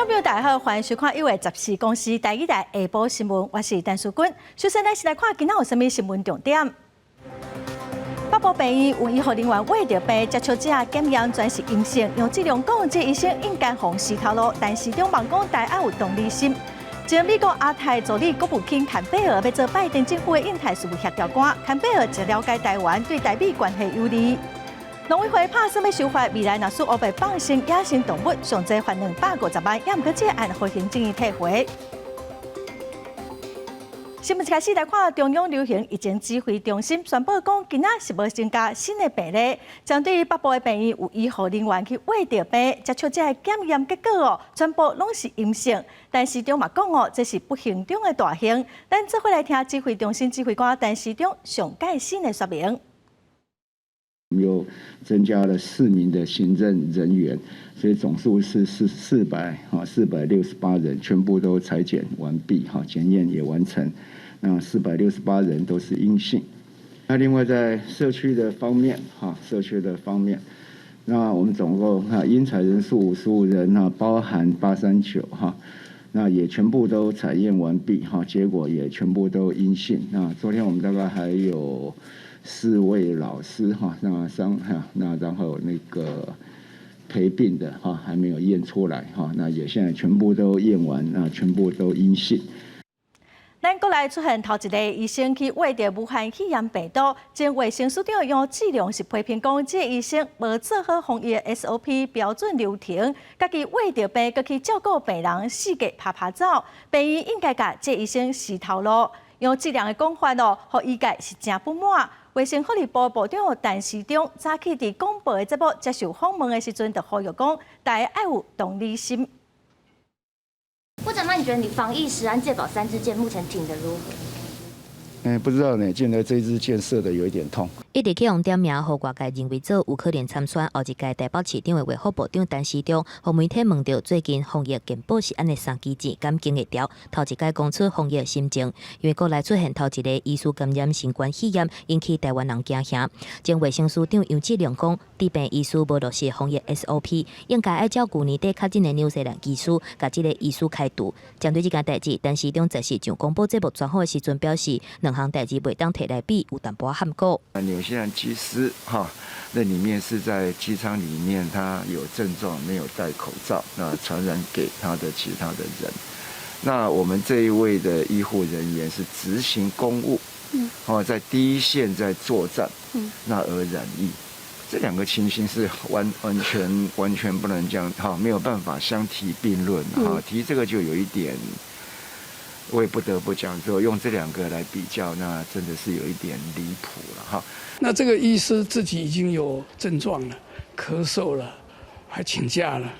众朋友，大家好，欢迎收看1月14公司第一台下晡新闻，我是陈淑君。首先，咱先来看今仔有啥物新闻重点。北部病院有医护人员为着被接触者检验全是阴性，用质量讲，这医生应该放死头路，但是中网讲大家有同理心。前美国亚太助理国务卿坎贝尔要做拜登政府的印太事务协调官，坎贝尔一了解台湾对台美关系有利。农委会拍算要修法，未来若属乌白放生野生动物，上济罚250万，也毋过这案互行政院退回。新闻一开始来看，中央流行疫情指挥中心宣布讲，今仔是无增加新的病例。针对于北部的病院有医护人员去喂着病，接触者的检验结果全部拢是阴性。但市长嘛讲这是不幸中的大幸。咱这回来听指挥中心指挥官陈时中上届新的说明。又增加了4名的行政人员，所以总数是468人，全部都采检完毕，检验也完成。那468人都是阴性。那另外在社区的方面，那我们总共因采人数55人，包含839那也全部都采验完毕，结果也全部都阴性。那昨天我们大概还有4位老师那然后那个陪病的还没有验出来那也现在全部都验完，那全部都阴性。咱国内出现头一例医生去喂着武汉肺炎病毒，前卫生署长用质量是批评讲，这医生无做好防疫 SOP 标准流程，家己喂着病，佮去照顾病人，四界拍走，病院应该甲这医生死头路。用质量的讲法互医界是真不满。卫生福利部部长陈时中早起伫广播的节目接受访问的时阵，就呼吁讲，大家要有同理心。部长，那你觉得你防疫食安健保3支箭目前挺得如何？不知道呢，现在这支箭射的有一点痛。一直去用点名，互外界认为做有可能参选后一届台北市长的卫福部长陈时中，互媒体问到最近防疫健保是安尼3支箭，敢经会调？头一届讲出防疫的心情，因为国内出现头一个疑似感染新冠肺炎，引起台湾人惊吓。前卫生署长杨志良讲，治病医师无落实防疫 SOP， 应该爱照旧年底较真的纽西兰技术，甲这个医师开除。针对这件代志，陈时中则是上广播节目专访的时阵表示，两项代志袂当摕来比，有淡薄含糊。纽西兰技师那里面是在机舱里面，他有症状没有戴口罩，那传染给他的其他的人。那我们这一位的医护人员是执行公务，在第一线在作战，那而染疫，这两个情形是完全不能这样没有办法相提并论提这个就有一点。我也不得不讲说，用这两个来比较，那真的是有一点离谱了那这个医师自己已经有症状了，咳嗽了，还请假了，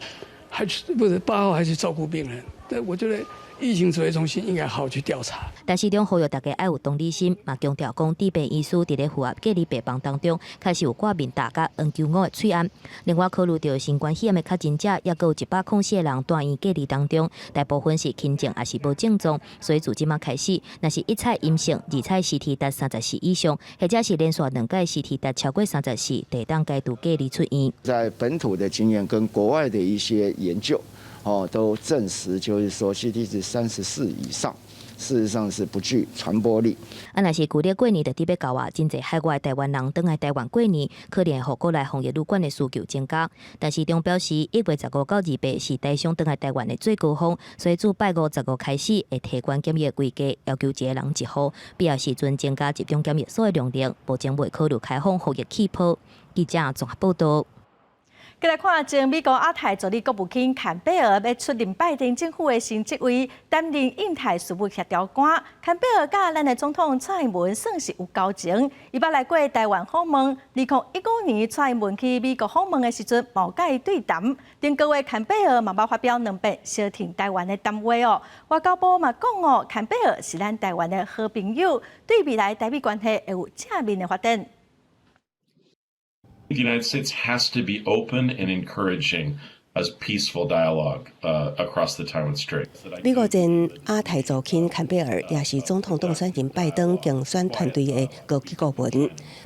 不是8号还去照顾病人。对，我觉得疫情指挥中心应该好好去调查。陈时中呼吁大家要有同理心，嘛强调讲，治病医师伫咧符合隔离病房当中，开始有挂面大甲N95的喙案。另外，考虑到新冠肺炎的确诊者，也有104个人住院隔离当中，大部分是轻症还是无症状，所以自即马开始，若是1采阴性，2采CT达34以上，或者是连续2届CT达超过34，得当解除隔离出院。在本土的经验跟国外的一些研究。都证实，就是说 CT 值34以上，事实上是不具传播力。若是旧历过年就伫要到啊，真侪海外台湾人倒来台湾过年，可能互国内防疫旅馆的需求增加。但是中表示，1月15到28是台商倒来台湾的最高峰，所以自8月15开始会提悬检疫的规格，要求一个人1户，必要时阵增加集中检疫所的量能，目前未考虑开放防疫气泡。记者综合报道。再来看，前美国亚太助理国务卿坎贝尔要出任拜登政府的新职位，担任印太事务协调官。坎贝尔甲咱的总统蔡英文算是有交情，伊捌来过台湾访问。2019年蔡英文去美国访问的时阵，毛甲伊对谈。顶个月坎贝尔嘛捌发表2遍小挺台湾的谈话外交部嘛讲坎贝尔是咱台湾的好朋友，对未来台美关系会有正面的发展。The United States has to be open and encouraging a peaceful dialogue across the Taiwan Strait. 美国前亚太助卿坎贝尔也是总统当选人拜登竞选团队的高级顾问，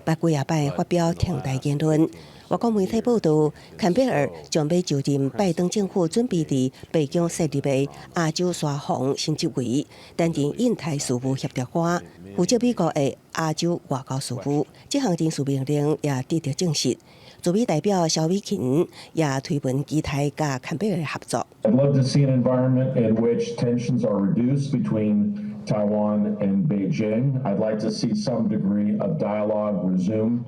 捌几下摆发表挺台言论。外国媒体报道，坎贝尔将要就任拜登政府准备伫北京设立的亚洲沙皇升级为担任印太事务协调官，负责美国的亚洲外交事务。这项人事命令也得到证实。驻美代表萧美琴也推文期待甲坎贝尔合作。I'd love to see an environment in which tensions are reduced between Taiwan and Beijing. I'd like to see some degree of dialogue resume.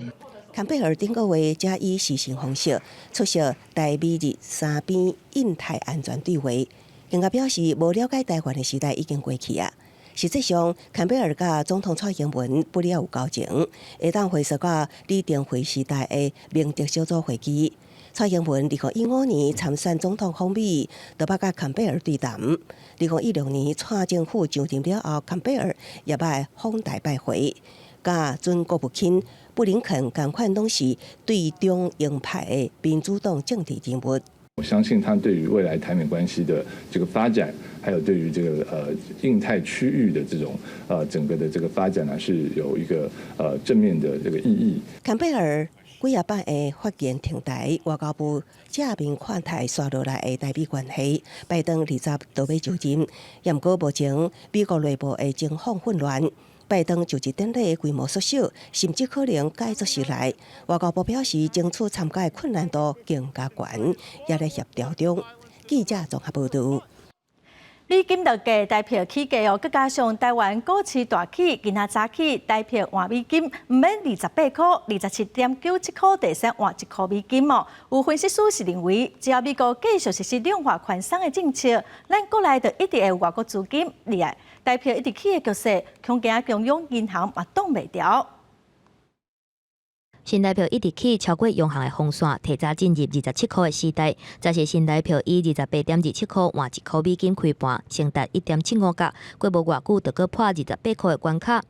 坎贝尔顶个月才以视讯方式出席台美日三边印太安全对话，更加表示无了解台湾的时代已经过去啊。实际上，坎贝尔甲总统蔡英文不了有交情，会当回溯到李登辉时代的明德小组会议。蔡英文2015年参选总统访美，就捌甲坎贝尔对谈。2016年蔡政府上任了后，坎贝尔也捌访台拜会，甲准国务卿布林肯同款拢是对中鹰派的民主党政治人物。我相信他对于未来台美关系的这个发展，还有对于这个印太区域的这种整个的这个发展呢，是有一个正面的这个意义。坎贝尔几啊摆的发言停台，外交部正面看待刷落来的台美关系。拜登20都要就任，也毋过目前美国内部的情况混乱。拜登就职典礼规模缩小，甚至可能改作时来。外交部表示，争取参加的困难度更加高，也在协调中。记者综合报道。美金特价台票起价哦，佮加上台湾股市大起，今仔早起台票换美金唔免28块，27.97块，第三换1块美金哦。有分析师是认为，只要美国继续实施量化宽松的政策，咱国内就一定会有外国资金入来，台票一直起的局势，恐惊中央银行嘛挡袂牢。新台票一直起超过央行的风线，提早进入27块的时代。则是新台票以28.27块换1块美金开盘，升达1.75角，过无偌久就搁破28块的关卡。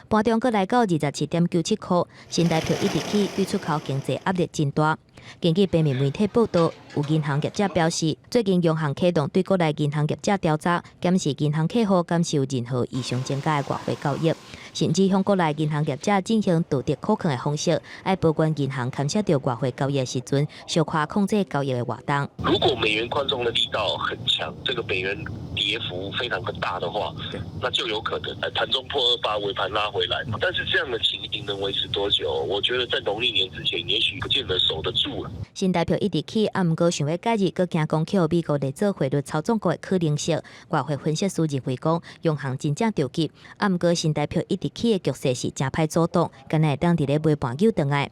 盘中搁来到27.97块，新台票一直起对出口经济压力真大。根据北面媒体报道，有银行业者表示，最近央行启动对国内银行业者调查，检视银行客户敢是有任何异常增加的外汇交易，甚至向国内银行业者进行道德可控的方式，要保管银行勘测到外汇交易的时阵，小可控制交易的活动。如果美元宽松的力道很强，这个美元跌幅非常的大的话，那就有可能盘中破28，尾盘拉回来。但是这样的情形能维持多久？我觉得在农历年之前，也许不见得守得住。新台票一直起，毋过想要介入，搁惊讲起美国来做汇率操纵国的可能性。外汇分析师认为讲，央行真正着急，毋过新台票一直起的局势是真歹阻挡，敢若会当伫咧尾盘救回来。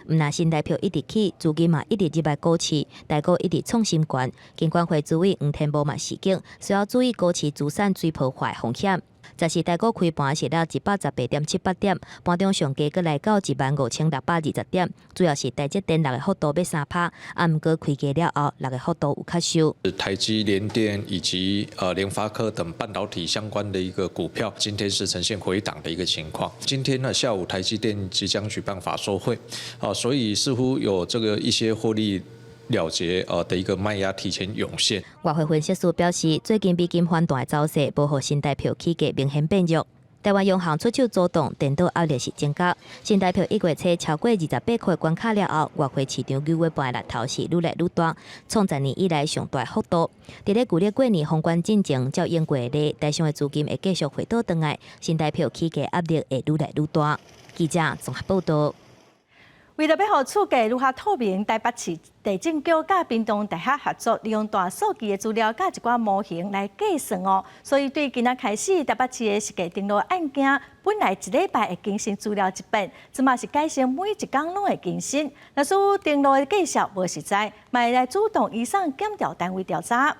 毋那新台票一直起，资金嘛一直入来股市，台股一直创新高。金管会主委黄天宝嘛示警，需要注意股市资产水泡化风险。则是台股开盘是了118.78点，盘中上价阁来到15620点，主要是台积电6个幅度要3%，毋过开价了后6个幅度有较收。台积、联电以及联发科等半导体相关的一个股票，今天是呈现回档的一个情况。今天呢下午台积电即将举办法说会，所以似乎有这个一些获利了结的一个卖压提前涌现。外汇分析师表示，最近美金反弹的走势，无互新台票起价明显变弱。台湾央行出手主动，电动压力是增加。新台票1月初超过28块关卡了后，外汇市场9月半的力头是愈来愈大，创10年以来上大幅度。伫咧旧历过年封关进程较英过的台上的资金会继续回到转来，新台票起价压力会愈来愈大。记者综合报道。为了要让厝价如何透明，台北市地政局甲屏东大学合作，利用大数据的资料甲一寡模型来计算哦。所以对今仔开始，台北市的实价登录案件，本来1礼拜会更新资料1遍，即嘛是改成每一天拢会更新。若是登录的计数无实在，嘛会来主动移送检调单位调查。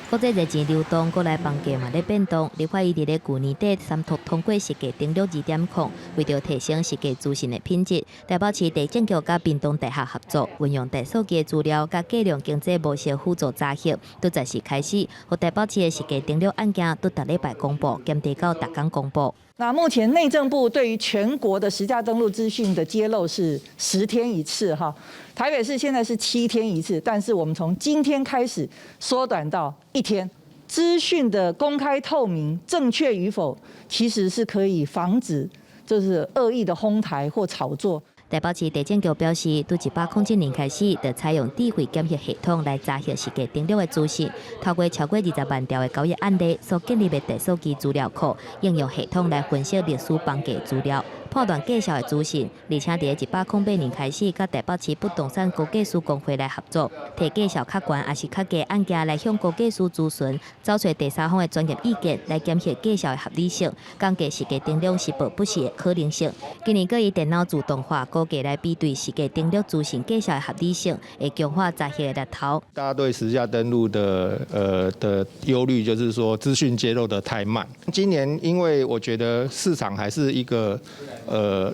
国际热钱流动，国内房价嘛咧变动。立法院伫咧去年底3读通过实价登录2.0，为着提升实价资讯的品质，台北市地政局甲屏东大学合作，运用大数据资料甲计量经济模式辅助查核，都在是开始，和台北市的实价登录案件都逐礼拜公布，减低到逐天公布。那目前内政部对于全国的实价登录资讯的揭露是10天一次哈，台北市现在是7天一次，但是我们从今天开始缩短到1天。资讯的公开透明、正确与否，其实是可以防止就是恶意的哄抬或炒作。台北市地检局表示，从1807年开始，就采用智慧检核系统来查核实价登录的资讯，透过超过20万条的交易案例所建立的大数据资料库，应用系统来分析历史房价资料，判断价销的资讯，而且伫1808年开始，甲台北市不动产高价师工会来合作，提价销较悬还是较低案件来向高价师咨询，找出第三方的专业意见来检核价销的合理性，降低实价登录是否不实的可能性。今年搁以电脑自动化估价来比对实价登录资讯价销的合理性，会强化查核的力头。大家对实价登录的忧虑就是说资讯揭露的太慢。今年因为我觉得市场还是一个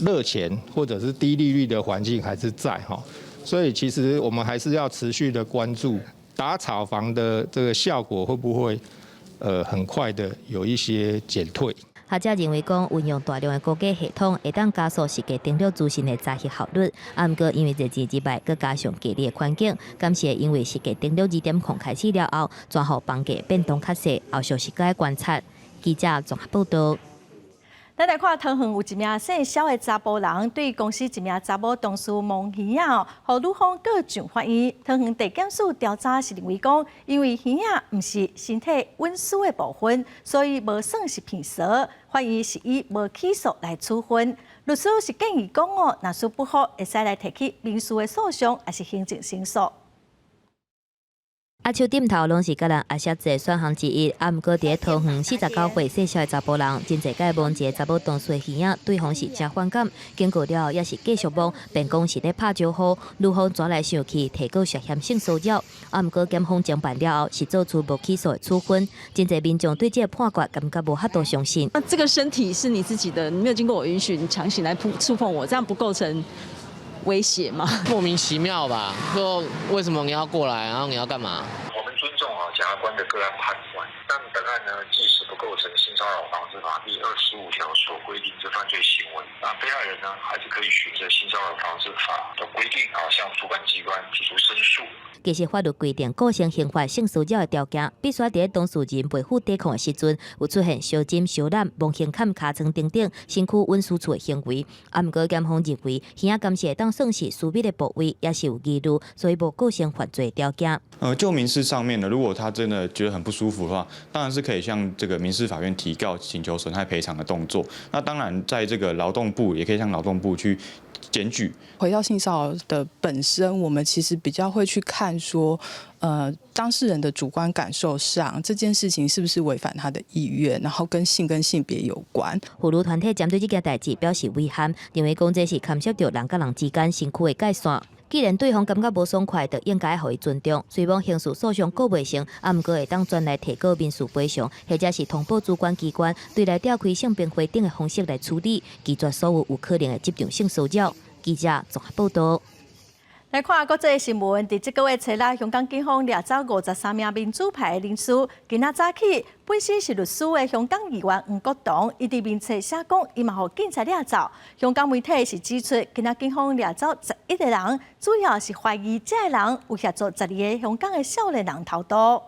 热钱或者是低利率的环境还是在哈，所以其实我们还是要持续的关注打炒房的这个效果会不会很快的有一些减退。学者认为讲，运用大量的高价系统，会当加速实价登录资讯的查核效率。毋过，因为热钱之外，佮加上激烈的环境，敢是因为实价登录2.0开始了后，转互房价变动较细，后续是该观察。记者综合报道。咱来看桃园有一名姓肖的查甫人，对公司一名查某同事蒙鱼仔，互女方告上法院。桃园地检署调查是认为讲，因为鱼仔毋是身体运输的部分，所以无算是骗色，法院是以无起诉来处分。律师是建议讲哦，若属不服，会使来提起民事的诉讼，还是行政申诉。阿树点头拢是甲人阿写字的选项之一，毋过伫桃园49岁细小的查甫人，真侪甲问一个查某同事的鱼仔，对方是真反感，经过了后也是继续问，便讲是咧拍招呼，女方转来生气，提告涉嫌性骚扰。毋过检方侦办了后，是做出无起诉的处分，真侪民众对这个判决感觉无遐多相信。那这个身体是你自己的，你没有经过我允许，你强行来触碰我，这样不构成威胁吗？莫名其妙吧？说为什么你要过来，然后你要干嘛？我们尊重检察官的个案判断，但本案呢，即使不构成性骚扰防治法第25条所规定之犯罪行为，那被害人呢，还是可以循着性骚扰防治法的规定向主管机关提出申诉。其实法律规定，构成刑法性骚扰的条件，必须在当事人未负抵抗的时阵，有出现烧浸、烧染、蒙胸坎、尻川等等身躯运输处的行为。毋过检方认为，鱼仔敢是会当算是私密的部位，也是有疑虑，所以无构成犯罪条件。就民事上面呢，如果他真的觉得很不舒服的话，当然是可以向这个民事法院提告，请求损害赔偿的动作。那当然，在这个劳动部也可以向劳动部去检举。回到性骚扰的本身，我们其实比较会去看说，当事人的主观感受上，这件事情是不是违反他的意愿，然后跟性别有关。妇女团体针对这件代志表示遗憾，认为讲这是牵涉到人甲人之间身躯的界线。既然对方感觉无爽快，就应该予以尊重。虽望刑事诉讼告袂成，毋过会当转来提告民事赔偿，或者是通报主管机关对来召开性平会等的方式来处理，拒绝所有可能的执行性骚扰。记者综合报道。来看国际新闻，伫这个月初六，香港警方掠走53名民主派的人士。今仔早起，本身是律师的香港议员黄国栋，伊伫面册写讲，伊嘛互警察掠走。香港媒体是指出，今仔警方掠走11个人，主要是怀疑这个人有协助12个香港的少年人逃脱。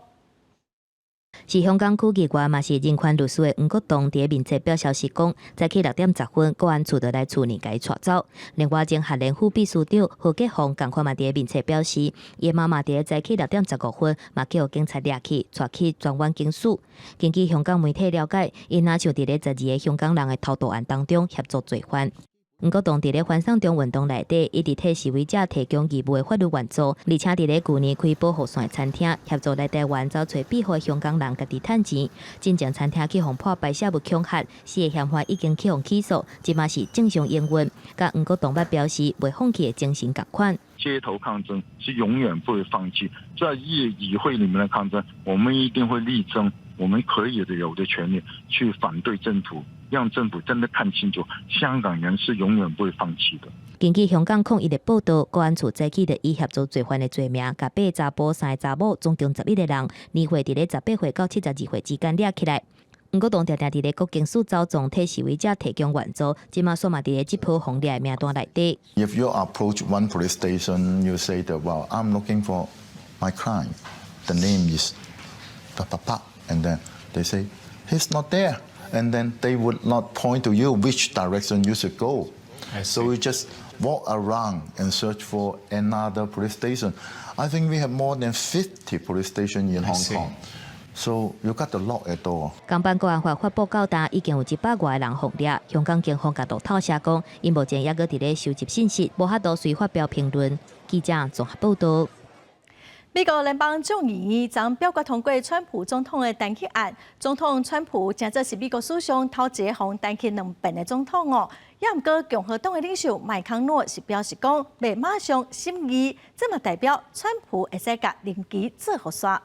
是香港区议员，嘛是人权律师的黄国栋，伫面册表消息讲，早起6点10分，国安处就来处理，甲伊带走。另外，前学联副秘书长何杰宏同款嘛伫面册表示，伊妈妈伫早起6点15分，嘛叫警察掠去，带去专员警署。根据香港媒体了解，伊若像伫咧12个香港人的逃脱案当中协助罪犯。黄国栋伫咧反送中运动内底，一直替示威者提供义务的法律援助，而且伫咧去年开保护伞餐厅，协助来台湾找找庇护的香港人家己趁钱。进前餐厅去互破白写物恐吓，4个嫌犯已经去互起诉，即嘛是正常营运。甲黄国栋表示，未放弃的精神共款。街头抗争是永远不会放弃，在议会里面的抗争，我们一定会力争我们可以有的权利去反对政府。让政府真的看清楚，香港人是永远不会放弃的。根据香港控议的报道，国安处早起就以协助罪犯的罪名，甲8个查甫、3个查某，总共11个人，年岁伫咧18岁到72岁之间掠起来。黄国栋常常伫咧国警署走总，替示威者提供援助，即马煞嘛伫咧这波红掠的名单内底。If you approach one police station, you say that, well, I'm looking for my client. The name is Papa, and then they say he's not there. And then they would not point to you which direction you should go. So you just walk around and search for another police station. I think we have more than 50 police stations in Hong Kong. So you got to lock at all. 港版国安法发布到达，已经有100外人获抓。香港警方甲路透社讲，因目前还搁伫咧收集信息，无法度随发表评论。记者综合报道。美国联邦众议院将表决通过川普总统的弹劾案。总统川普正做是美国史上头一个互弹劾2遍的总统哦。也毋过共和党的领袖麦康诺是表示讲，未马上审议，这嘛代表川普会使甲任期做好煞。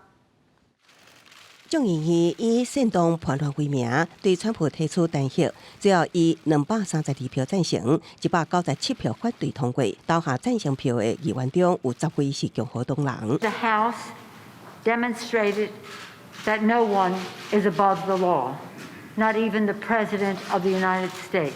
众议院以煽动叛乱为名，对川普提出弹劾，只要以232票赞成、197票反对通过。投下赞成票的议员中有10位是共和党人。The House demonstrated that no one is above the law, not even the President of the United States.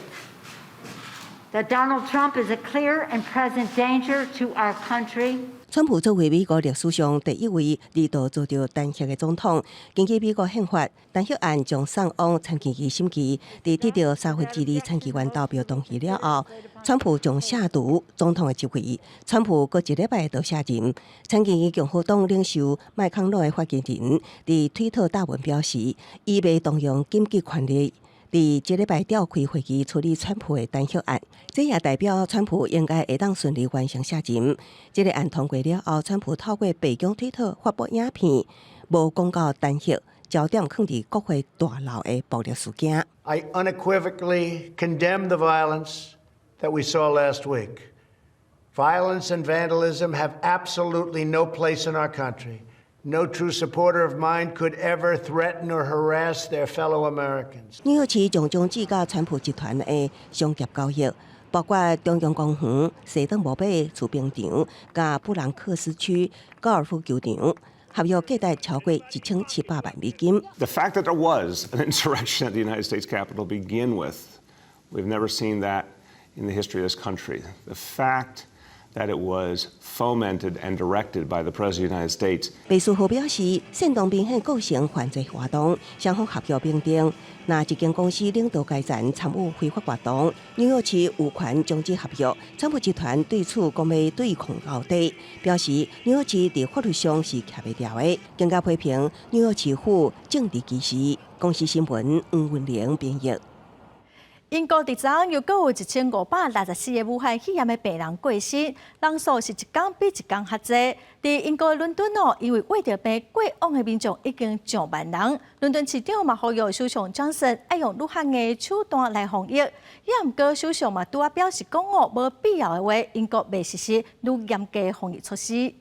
That Donald Trump is a clear and present danger to our country. 川普作为美国历史上第一位二度做到弹劾的总统，根据美国宪法，弹劾案将送往参议院审议，在得到2/3参议员投票同意了后，川普将下毒总统的职位。川普过1礼拜就下任。参议院共和党领袖麦康诺的发言人在推特大文表示，伊未动用紧急权力。在这礼拜召开会议处理川普的弹劾案，这也代表川普应该会当顺利完成下任。这个案通过了后，川普透过白宫推特发布影片，无公告弹劾，焦点放在国会大楼的暴力事件。I unequivocally condemn the violence that we saw last week. Violence and vandalism have absolutely no place in our country. No true supporter of mine could ever threaten or harass their fellow Americans. 纽约市将指到川普集团的商业交易，包括中央公园、西登堡北储冰场、加布朗克斯区高尔夫球场，合约价值超过1700万美金。The fact that there was an insurrection at the United States Capitol to begin with, we've never seen that in the history of this country. The fact that it was fomented and directed by the President of the United States. 秘书府表示，煽动明显构成犯罪活动，双方合约评定。那一间公司领导该站参与非法活动，纽约市有权终止合约。川普集团对此讲要对抗到底，表示纽约市在法律上是徛袂牢的，更加批评纽约市府政治歧视。公司新闻黄文玲编译。英国第昨又阁有1564个武汉肺炎的病人过身，人数是一天比一天较侪。伫英国伦敦哦，因为胃着病过往的民众已经上万人。伦敦市长嘛呼吁首相强生爱用愈罕的手段来防疫，也毋过首相嘛拄啊表示讲哦，无必要的话，英国未实施愈严格防疫措施。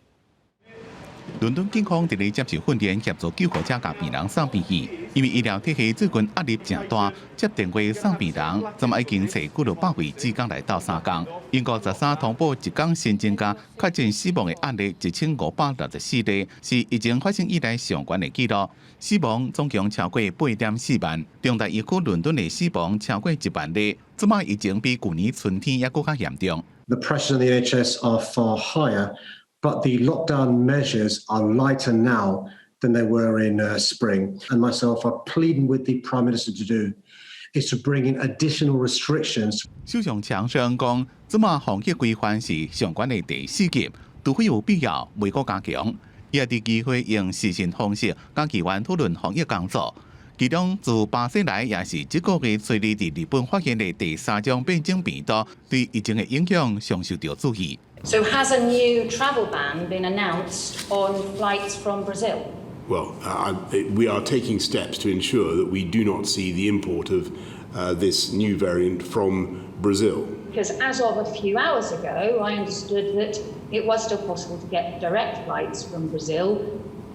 伦敦警方伫咧接受训练，协助救护车甲病人送病去。因为医疗体系最近压力正大，接电话送病人，昨嘛已经找几600位职工来斗3工。英国13通报一天新增加确诊死亡的案例1564例，是疫情发生以来上悬的纪录。死亡总共超过8.4万，中大医区伦敦的死亡超过1万例。昨嘛疫情比去年春天也更加严重。The pressures on the NHS are far higher, but the lockdown measures are lighter now than they were in spring. And myself are pleading with the Prime Minister to do is to bring in additional restrictions. 首相强生讲，这嘛防疫规范是相关的第4级，除非有必要，未可加强。也伫机会用视讯方式甲议员讨论防疫工作。其中自巴西来，也是这个月随利伫日本发现的第3种变种病毒，对疫情的影响上受到注意。So has a new travel ban been announced on flights from Brazil? Well, we are taking steps to ensure that we do not see the import of this new variant from Brazil. Because as of a few hours ago, I understood that it was still possible to get direct flights from Brazil,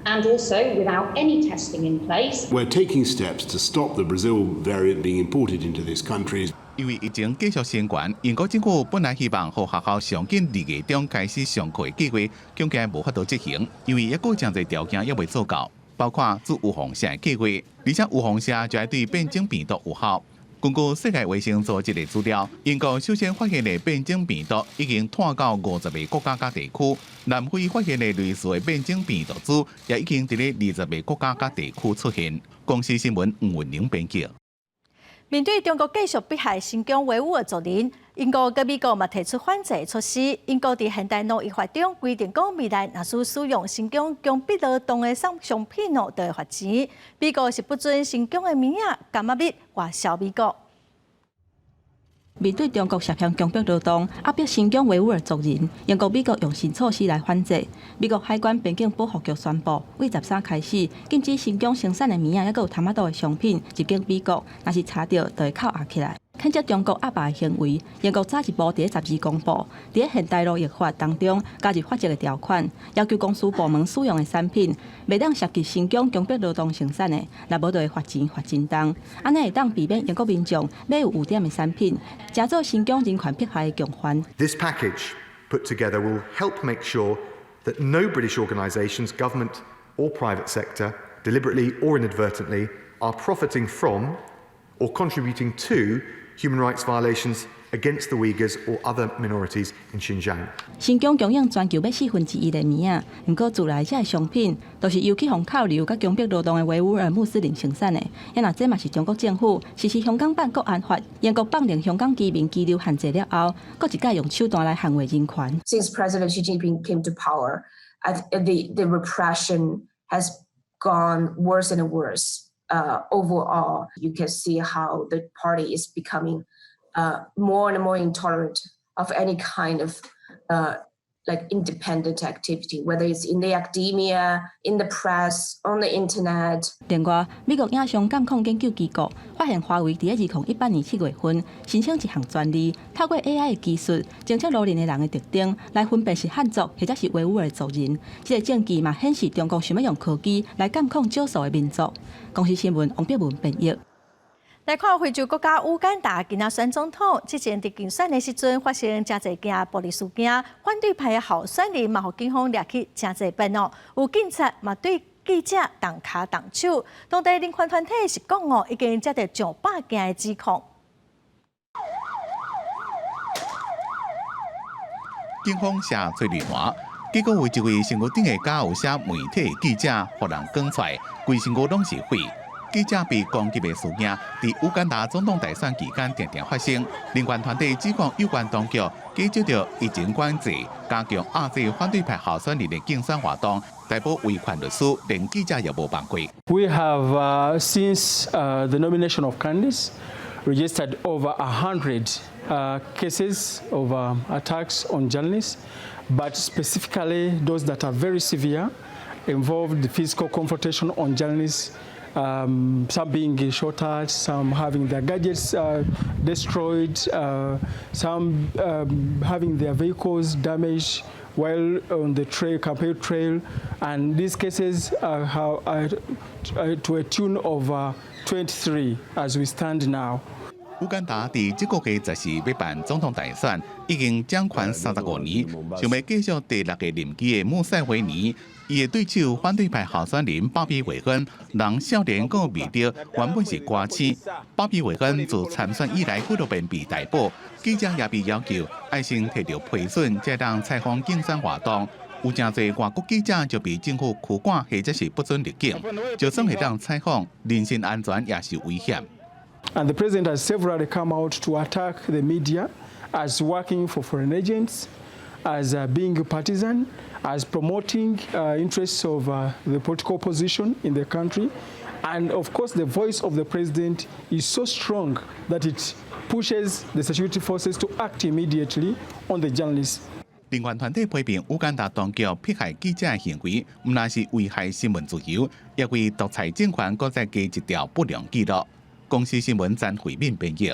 and also without any testing in place. We're taking steps to stop the Brazil variant being imported into this country. 因为疫情继续升悬，英国政府本来希望和学校上紧2月中开始上课的计划，恐惊无法度执行，因为抑有真侪条件也未做到，包括做预防针的计划，而且预防针就要对变种病毒有效。根据世界卫生组织的资料，英国首先发现的变种病毒已经传到50个国家甲地区，南非发现的类似的变种病毒株也已经伫咧20个国家甲地区出现。公司新闻黄文玲编辑。面对中国继续迫害新疆维吾尔族人，英国跟美国嘛提出反制措施。英国伫现代农业法中规定，讲未来若是使用新疆强迫劳动的商品哦，就会罚钱。美国是不准新疆的物仔甘仔蜜外销美国。面对中国涉嫌强迫劳动、压迫新疆维吾尔族人，英国、美国用新措施来反制。美国海关边境保护局宣布，为13开始禁止新疆生产的物仔，还有有淡仔岛的商品入境美国，若是查到，就会扣押起来。谴责中国压迫的行为，英国早一步伫12公布，伫现代农业法当中加入法则的条款，要求公司部门使用的产品，袂当涉及新疆强迫劳动生产的，若无就会罚钱罚真重。安尼会当避免英国民众买有污点的产品，加做新疆人权迫害的共犯。This package put together will help make sure that no British organisations, government or private sector, deliberately or inadvertently, are profiting from or contributing to human rights violations against the Uyghurs or other minorities in Xinjiang. 新疆供应全球要1/4的物仔，不过自来这商品都是由去互扣留、甲强迫劳动的维吾尔穆斯林生产的。因若这嘛是中国政府实施香港版国安法，英国放令香港居民居留限制了后，搁一届用手段来捍卫人权。Since President Xi Jinping came to power, the repression has gone worse and worse. Overall, you can see how the party is becoming more and more intolerant of any kind of like independent activity, whether it's in the academia, in the press, on the internet. 另外，美国影像监控研究机构发现，华为伫2018年7月份申请一项专利，透过 AI 的技术，侦测路人的人的特征，来分辨是汉族或者是维吾尔族人。这个证据嘛显示中国想要用科技来监控少数的民族。公司新闻王碧文编译。来看非洲国家乌干达今仔选总统，之前伫竞选的时阵发生真侪件暴力事件，反对派的候选人嘛，互警方掠去真侪遍哦。有警察嘛对记者动脚动手，当地人权团体是讲哦，已经接到上百件的指控。警方下催泪弹，结果有一位身躯顶的假有写媒体记者，互人讲出来，规身躯拢是血。记者被攻击的事件，伫乌干达总统大选期间常常发生。人权团体指控有关当局解决着疫情管制，加强压制反对派候选人的竞选活动，逮捕维权律师，连记者也无放过。We have since the nomination of candidates registered over 100 cases of attacks on journalists, but specifically those that are very severe involved the physical confrontation on journalists. Some being shot at, some having their gadgets destroyed, some having their vehicles damaged while on the campaign trail, and these cases are to a tune of 23 as we stand now. 乌干达伫这个月14要办总统大选，已经掌权35年，想要继续第6个任期的穆塞维尼，伊的对手反对派候选人巴比维恩，人少年个未着，原本是歌星。巴比维恩自参选以来，几多遍被逮捕，记者也被要求爱先摕到批准，才当采访竞选活动。有真侪外国记者就被政府驱赶，或者是不准入境，就算会当采访，人身安全也是危险。And the president has severally come out to attack the media as working for foreign agents, as being partisan, as promoting interests of the political opposition in the country. And of course, the voice of the president is so strong that it pushes the security forces to act immediately on the journalists. 人权团体批评乌干达当局迫害记者的行为，唔但是危害新闻自由，也为独裁政权搁再加一条不良记录。公司新闻詹慧敏编译。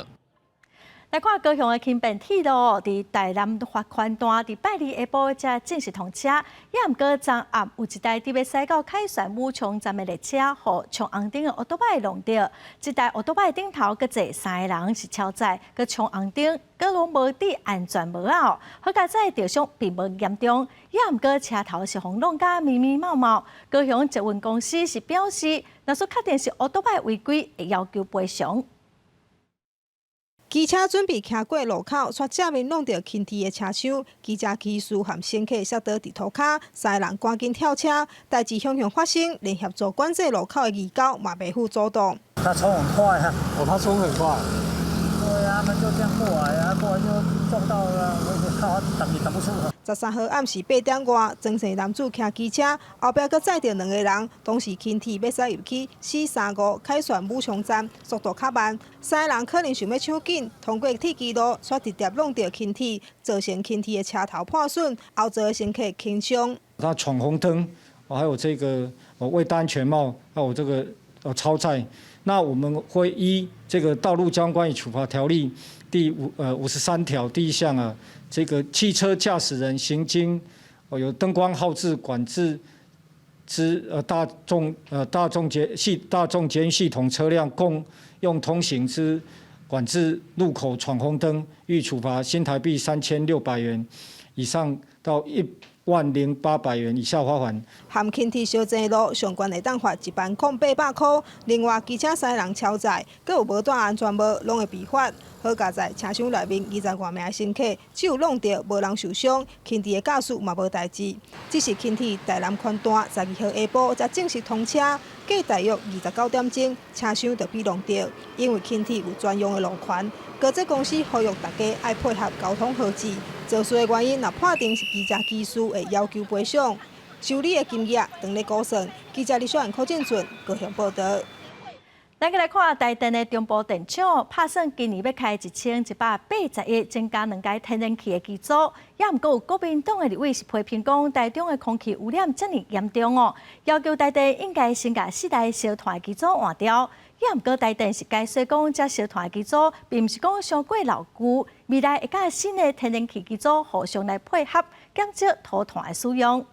来看高雄的轻便铁路，伫台南发宽段，伫拜二下晡才正式通车。也毋过昨暗有一台伫要驶到凯旋武昌站的列车，互冲红灯的奥多摆弄到。这台奥多摆顶头搁坐3个人是超载，搁冲红灯，搁拢无戴安全帽啊！好佳在着伤并无严重，也毋过车头是轰弄甲密密麻麻。高雄捷运公司是表示，若说确定是奥多摆违规，会要求赔偿。机车准备行过路口，却正面弄到轻铁的车厢，机车骑士和乘客摔倒伫涂骹，3个人赶紧跳车。代志向发生，连协助管制路口的义交嘛袂负阻挡。他冲很快啊！他冲很快。对啊，们就这样过来啊，过来就撞到了，我靠，等不出。13号暗时8点外，庄姓男子骑机车，后壁佫载着2个人，当时轻铁要驶入去435凯旋武昌站，速度较慢，三个人可能想要抢紧，通过铁基路，却直接弄到轻铁，造成轻铁的车头破损，后座的乘客轻伤。他闯红灯，还有这个未戴安全帽，还有这个超载。那我们会依这个《道路交通管理处罚条例》第53条第1项啊，这个汽车驾驶人行经有灯光号志管制之大众捷运系统车辆共用通行之管制路口闯红灯，予处罚新台币3600元以上到10800元以下罚款。含轻铁相前路上悬会当罚10800块。另外，机车驶人超载，佮有无戴安全帽，拢会被罚。好佳在车厢内面20多名乘客，只有弄到无人受伤，轻铁的驾驶嘛无代志。只是轻铁台南宽段12号下晡才正式通车，过大约29点钟，车厢就被弄掉，因为轻铁有专用的路权。高铁公司呼吁大家爱配合交通号志。造事的原因，若判定是机车技师会要求赔偿，修理的金额当咧估算。记者李小燕、柯建准高雄报道。咱来看台电的中部电厂，打算今年要开1180个增加2台天然气的机组，也毋过有国民党的立委是批评讲，台中的空气污染遮尔严重哦，要求台电应该先把4台烧炭机组换掉。也毋过台电是解释讲，这烧炭机组并毋是讲伤过老旧，未来会甲新的天然气机组互相来配合，减少土炭的使用。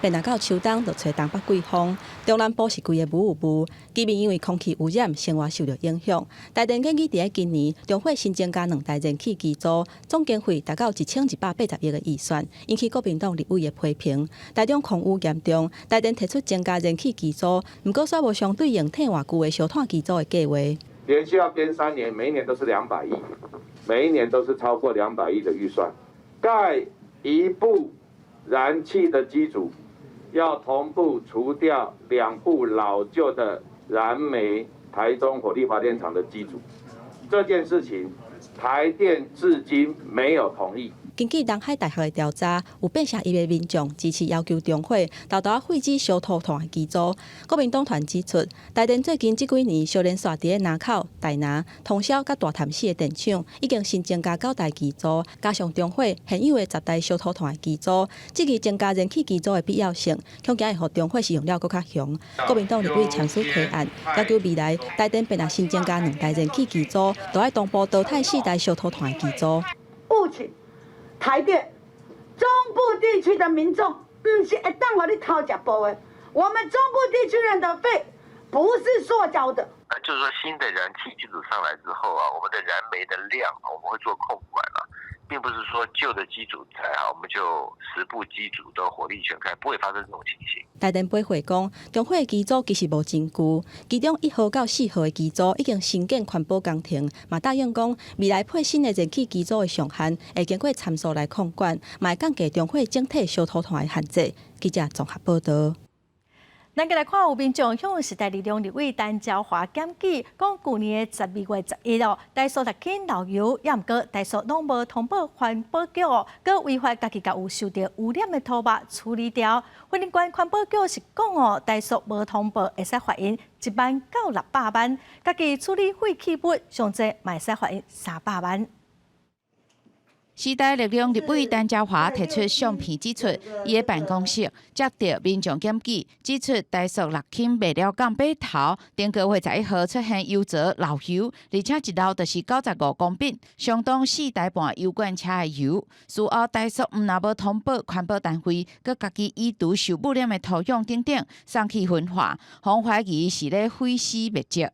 便若到秋冬，就吹东北季风，中南部是规个雾雾，居民因为空气污染，生活受到影响。台电建议伫今年中会新增加2台燃气机组，总经费达到1180亿的预算，引起国民党立委的批评。台中空污严重，台电提出增加燃气机组，毋过却无相对应替换旧的烧炭机组的计划。连续要编3年，每一年都是200亿，每一年都是超过200亿的预算。盖一部燃气的机组，要同步除掉2部老旧的燃煤台中火力发电厂的机组，这件事情台电至今没有同意。根据南海大学的调查，有81%的民众支持要求中火豆豆废止烧土炭的机组。国民党团指出，台电最近这几年小连续伫咧南口、台南、通霄甲大潭市的电厂，已经新增加9台机组，加上中火现有的10台烧土炭的机组，这个增加燃气机组的必要性，恐惊会互中火使用了更较凶。国民党立委签署提案，要求未来台电便若新增加2台燃气机组，都要同步淘汰4台烧土炭的机组。务请台电中部地区的民众，不是会当我你掏假包的，我们中部地区人的肺不是塑胶的。就是说，新的燃气机组上来之后啊，我们的燃煤的量我们会做控管了，并不是说旧的机组在啊，我们就10部机组都火力全开，不会发生这种情形。台电批会讲，中火的机组其实无真旧，其中1号到4号的机组已经新建环保工程，嘛答应讲未来配新的燃气机组的上限会经过参数来控管，嘛会降低中火整体烧土炭的限制。记者综合报道。咱来看有民众向时代力量立委陈椒华检举，讲去年的12月11号，台塑6轻漏油，也毋过台塑拢无通报环保局哦，佮违法家己甲有受到污染的土木处理掉。环境关环保局是讲哦，台塑无通报会使罚因1万到600万，家己处理废弃物上济嘛会使罚因300万。时代力量立委陈椒华提出相片指出，伊的办公室接到民众检举，指出台塑6轻卖了港北头，顶个月11号出现油槽漏油，而且一漏就是95公斤，相当4台半油罐车的油。事后台塑毋但无通报环保单位，佮家己移除受污染的土壤等等，送去分化，互怀疑是咧毁尸灭迹。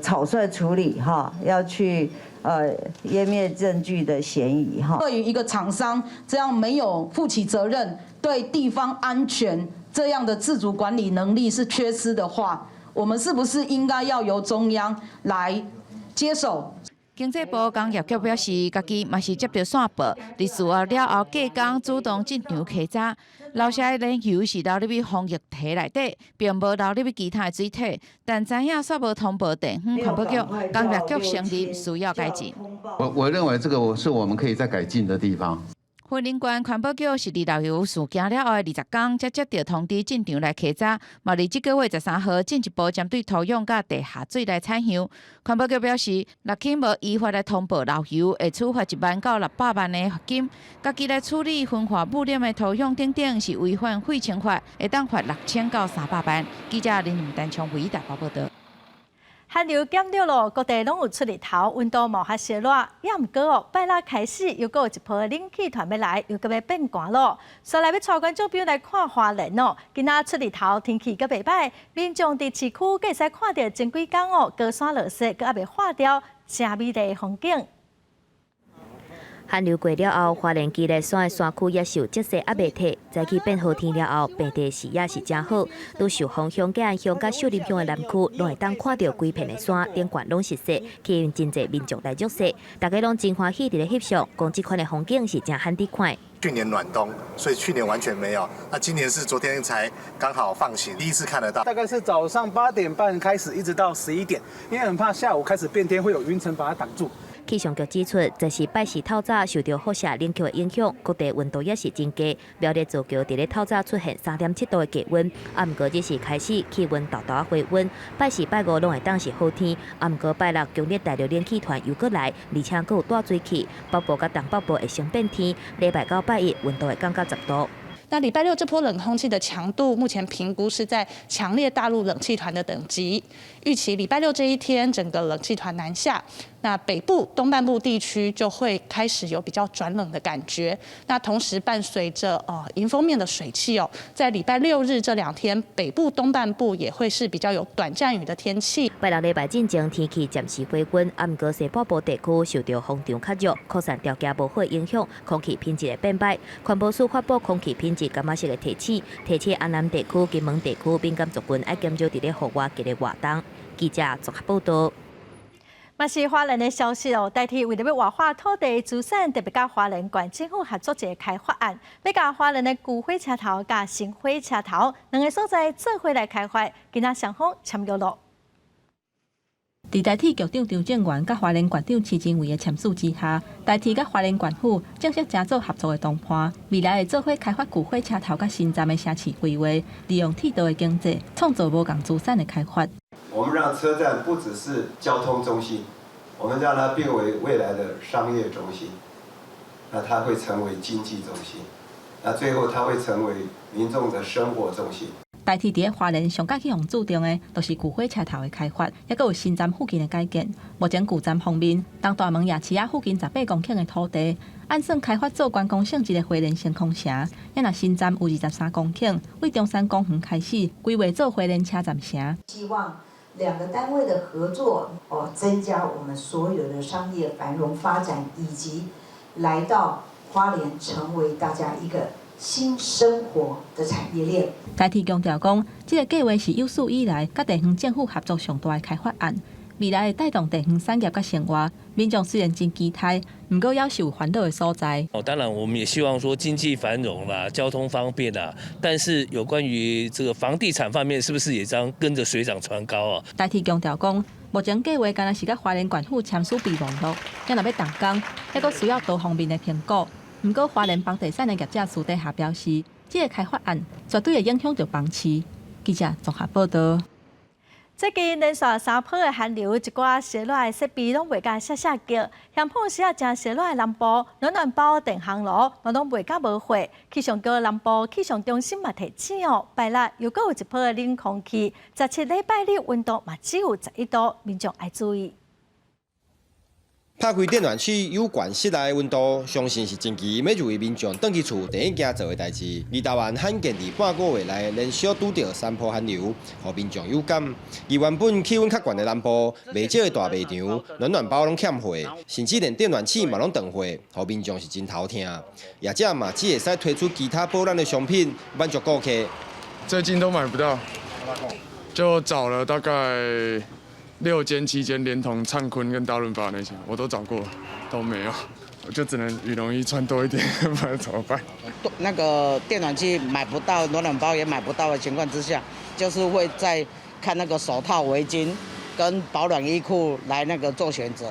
草率处理要去湮灭证据的嫌疑对于一个厂商这样没有负起责任，对地方安全这样的自主管理能力是缺失的话，我们是不是应该要由中央来接手？经济部工业局表示，家己嘛是接到线报，伫事后了后隔工主动进场稽查，留下的燃油是流入去防疫体内底，并无流入去其他的水体。但知影煞无通报地方环保局、工业局成立，需要改进。我认为这个是我们可以再改进的地方。云林县环保局是伫流油事件了后的20天，才接到通知进场来稽查，嘛伫这个月13号进一步针对土壤甲地下水来采样。环保局表示，若肯无依法来通报流油，会处罚1万到600万的罚金。家己来处理分化污染的土壤等等是违反废清法，会当罚6000到300万。记者林林丹从台北报道。寒流减弱了，各地拢有出日头，温度无遐热热。也毋过哦，拜六开始又有一波冷气团要来，又搁要变寒咯。所以来要带观众朋友来看花莲哦。今仔出日头，天气搁袂歹，民众伫市区搁会使看到前几天哦，高山落雪，搁还袂化掉，真美丽的风景。寒流过了后，花莲基内山的山区也受积雪压袂退，早起变好天了后，平地视野是真好。都受风乡、嘉义乡、甲秀林乡的南区，拢会当看到规片的山顶悬拢是雪，吸引真侪民众来入雪。大家拢真欢喜伫咧翕相，讲这款的风景是真罕得看。去年暖冬，所以去年完全没有。那今年是昨天才刚好放晴，第一次看得到。大概是早上8点半开始，一直到11点，因为很怕下午开始变天会有云层把它挡住。气象局指出，这是拜四透早受到辐射冷却的影响，各地温度也是增加。苗栗造桥伫咧透早出现3.7度的低温，毋过日时开始气温豆豆回温。拜四、拜五拢会当是好天，毋过拜六强烈大流冷气团又过来，而且阁有大水汽，北部甲东北部会先变天。礼拜到拜一温度会降到10度。那礼拜六这波冷空气的强度，目前评估是在强烈大陆冷气团的等级。预期礼拜六这一天，整个冷气团南下，那北部、东半部地区就会开始有比较转冷的感觉。那同时伴随着迎风面的水汽哦，在礼拜6日这2天，北部、东半部也会是比较有短暂雨的天气。拜六礼拜进前天气暂时回温，毋过西北部地区受到风场较弱、扩散条件无好影响，空气品质会变歹。环保署发布空气品质感觉式的提醒安南地区、金门地区敏感族群爱减少伫咧户外及咧活动。记者综合报道。嘛是花莲的消息哦，代替为了要活化土地资产，特别甲花莲县政府合作一个开发案，要甲花莲的旧火车头甲新火车头2个所在做伙来开发，今仔双方签约咯。伫代替局长张正元甲花莲县长徐正伟的签署之下，代替甲花莲县府正式加做合作的同伴，未来会做伙开发旧火车头甲新站的城市规划，利用铁道的经济，创造无共资产的开发。我们让车站不只是交通中心，我们让它变为未来的商业中心，那它会成为经济中心，那最后它会成为民众的生活中心。代替伫咧花莲上甲去互注重的，都是旧火车头的开发，也佫有新站附近的改建。目前旧站方面，东大门夜市仔附近18公顷的土地，按算开发做观光性质的花莲星空城。也若新站有23公顷，为中山公园开始规划做花莲车站城。希望2个单位的合作，增加我们所有的商业繁荣发展，以及来到花莲成为大家一个新生活的产业链。代替强调讲，这个计划是有史以来甲地方政府合作上大的开发案，未来会带动地方产业甲生活。民众虽然真期待，不过也是有烦恼的所在。当然，我们也希望说经济繁荣啦，交通方便啦，但是有关于这个房地产方面，是不是也将跟着水涨船高啊？代替强调讲，目前计划敢若是甲花莲县府签署备忘录，若要动工，还佫需要多方面的评估。不过，花莲房地产的业者私底下表示，这个开发案绝对会影响到房市。记者综合报道。最近连续3波的寒流，一寡热热的设备拢袂甲歇叫，嫌碰时啊正热热的南部暖包电烘炉嘛拢袂甲无火。气象局南部气象中心嘛提醒哦，拜六又阁有一波的冷空气，17礼拜日温度嘛只有11度，民众爱注意。拍开电暖气有关室内温度，相信是近期每一位民众返去厝第一件做的代志。而台湾罕见伫半个月内连续拄到3波寒流，互民众有感。而原本气温较悬的南部，袂少的大卖场暖包拢欠货，甚至连电暖气嘛拢断货，互民众是真头疼。业者嘛只会使推出其他保暖的商品满足顾客。最近都买不到，就找了大概6间、7间，连同灿坤跟大润发那些，我都找过，都没有，我就只能羽绒衣穿多一点，不然怎么办？那个电暖器买不到，暖暖包也买不到的情况之下，就是会在看那个手套、围巾跟保暖衣裤来那个做选择。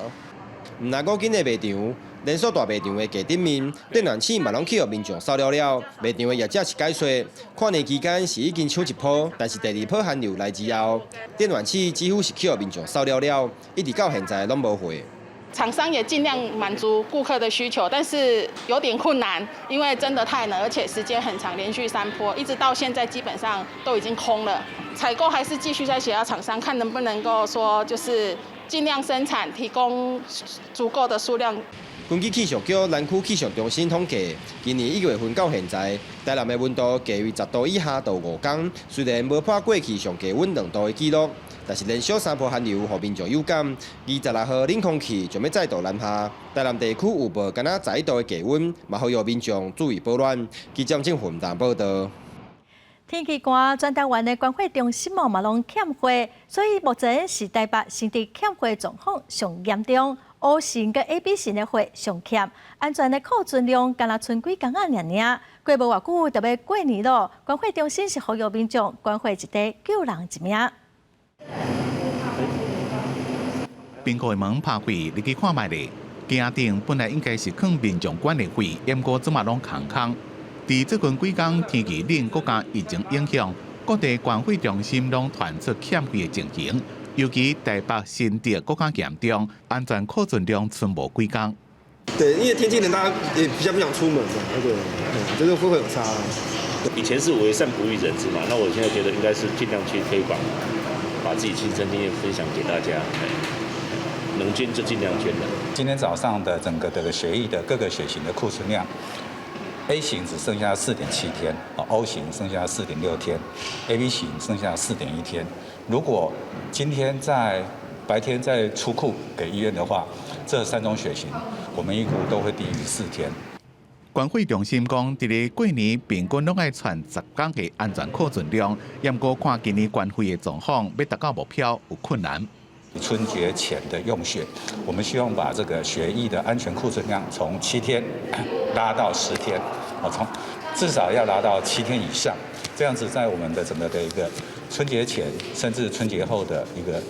唔那个紧的卖场。连锁大卖场的架顶面，电暖器嘛拢去互民众扫了了。卖场的业者是解说，跨年期间是已经抢一波，但是第2波寒流来之后，电暖器几乎是去互民众扫了了，一直到现在拢无货。厂商也尽量满足顾客的需求，但是有点困难，因为真的太冷，而且时间很长，连续3波，一直到现在基本上都已经空了。采购还是继续在协调厂商，看能不能够说就是尽量生产，提供足够的数量。根据气象局南区气象中心统计，今年1月份到现在，台南的温度低于10度以下到5天，虽然无破过去上低温2度的记录，但是连续3波寒流，互民众有感。26号冷空气将要再度南下，台南地区有无敢若11度的低温，嘛呼吁民众注意保暖。记者郑云达报道。天气寒，全台湾的关火中心嘛拢欠火，所以目前是台北新地欠火状况上严重。O 型跟 AB 型的火上欠，安全的库存量敢若剩几工仔尔。过无偌久，就要过年咯。关火中心是呼吁民众关火一地救人一命。冰库的门拍开，你去看卖咧。家顶本来应该是放民众管理费，不过怎嘛拢空空。伫最近几天天气冷，国家疫情影响，各地关火中心拢传出欠火的情形。尤其台北、新竹更加严重，安全库存量剩无几工。对，因为天气冷，大家也比较不想出门嘛，对，就是会有差。以前是为善不欲人知嘛，那我现在觉得应该是尽量去推广，把自己亲身经验分享给大家，能捐就尽量捐了。今天早上的整个的血液的各个血型的库存量。A 型只剩下4.7天，O 型剩下4.6天 ，AB 型剩下4.1天。如果今天在白天再出库给医院的话，这3种血型我们预估都会低于4天。关火中心讲，伫咧过年平均拢爱传10天的安全库存量，不过看今年关火的状况，要达到目标有困难。春节前的用血，我们希望把这个血液的安全库存量从7天拉到10天，从至少要拉到7天以上，这样子在我们的整个的一个春节前甚至春节后的一个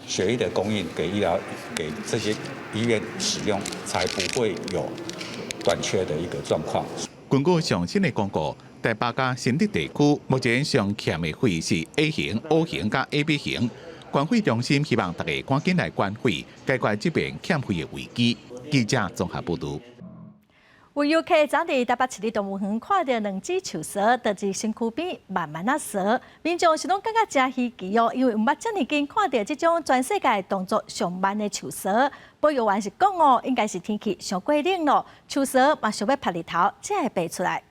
血液的供应给这些医院使用，才不会有短缺的一个状况。根据上新的公告，台北加新竹地区目前上欠的火是 A 型、O 型加 AB 型。关火中心希望大家赶紧来关火，解决这边欠火的危机。记者综合报道。有游客昨日台北市立动物园看到2只树蛇，倒伫身躯边慢慢啊蛇，民众是拢感觉真稀奇哦，因为毋捌遮尔近看到这种全世界动作上慢的树蛇。保育员是讲哦，应该是天气上过冷咯，树蛇嘛想要晒日头才会爬出来。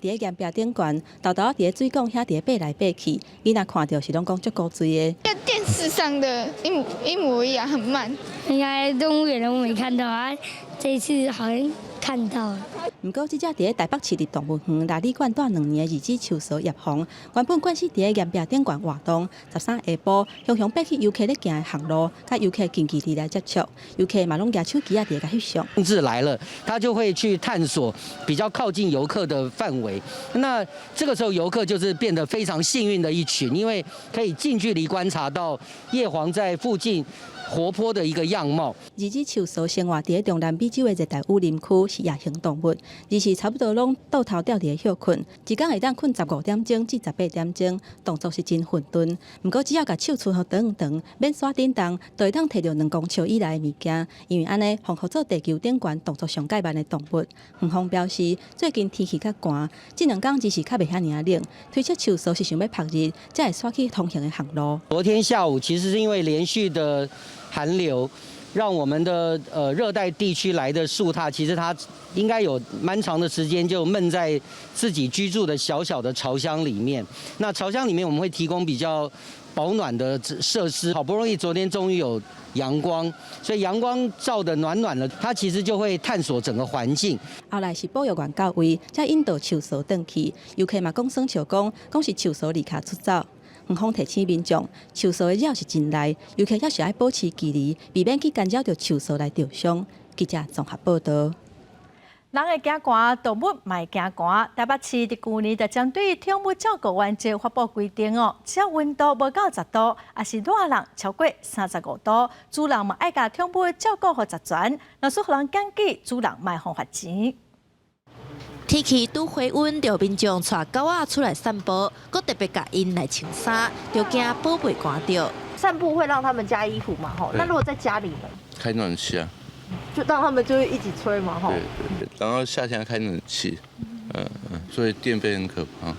伫个岩壁顶悬，豆豆伫个水管遐伫个爬来爬去，你若看到是拢讲足古锥的。跟电视上的一模一样，很慢。应该动物园都没看到啊，这一次好像看到了。不过，这只伫个台北市立动物园大理馆待2年的2只树蛇叶红，原本惯是伫个岩壁顶悬活动，13下晡常常爬去游客咧行的巷路，甲游客近距离来接触，游客嘛拢举手机啊伫个翕相。政治来了，他就会去探索比较靠近游客的范围。那这个时候，游客就是变得非常幸运的一群，因为可以近距离观察到叶黄在附近活泼的一个样貌。2只树蛇生活伫个中南美洲的热带雨林区，是夜行动物，而是差不多拢倒头吊伫个休困，一天会当困15点钟至18点钟，动作是真混沌。不过只要甲手伸互长长，免耍叮当，就会当摕到2公尺以内的物件。因为安尼，符合做地球顶悬动作上介慢的动物。园方表示，最近天气较寒，这2天只是较袂遐尔冷，推测树蛇是想要晒日，才会耍去通行的巷路。昨天下午其实是因为连续的寒流，让我们的热带地区来的树榻，其实它应该有蛮长的时间就闷在自己居住的小小的巢箱里面。那巢箱里面我们会提供比较保暖的设施，好不容易昨天终于有阳光，所以阳光照得暖暖了，它其实就会探索整个环境。后来是保育员到位，才引导树蛇转去。游客嘛讲耍笑讲是树蛇离家出走。园方提醒民众，树树的鸟是真赖，游客也是爱保持距离，避免去干扰到树树来受伤。记者综合报道。人会惊寒，动物嘛会惊寒。台北市伫去年就针对宠物照顾原则发布规定哦，只要温度无到10度，也是热人超过35度，主人嘛爱甲宠物照顾好十全。若是互人检举，主人卖互罚钱。天气拄回温，着民众带狗仔出来散步，佮特别甲因来穿衫，着惊宝贝寒着。散步会让他们加衣服嘛？吼，那如果在家里呢？开暖气啊。就让他们就一起吹嘛，吼。对，然后夏天开冷气，所以电费很可怕。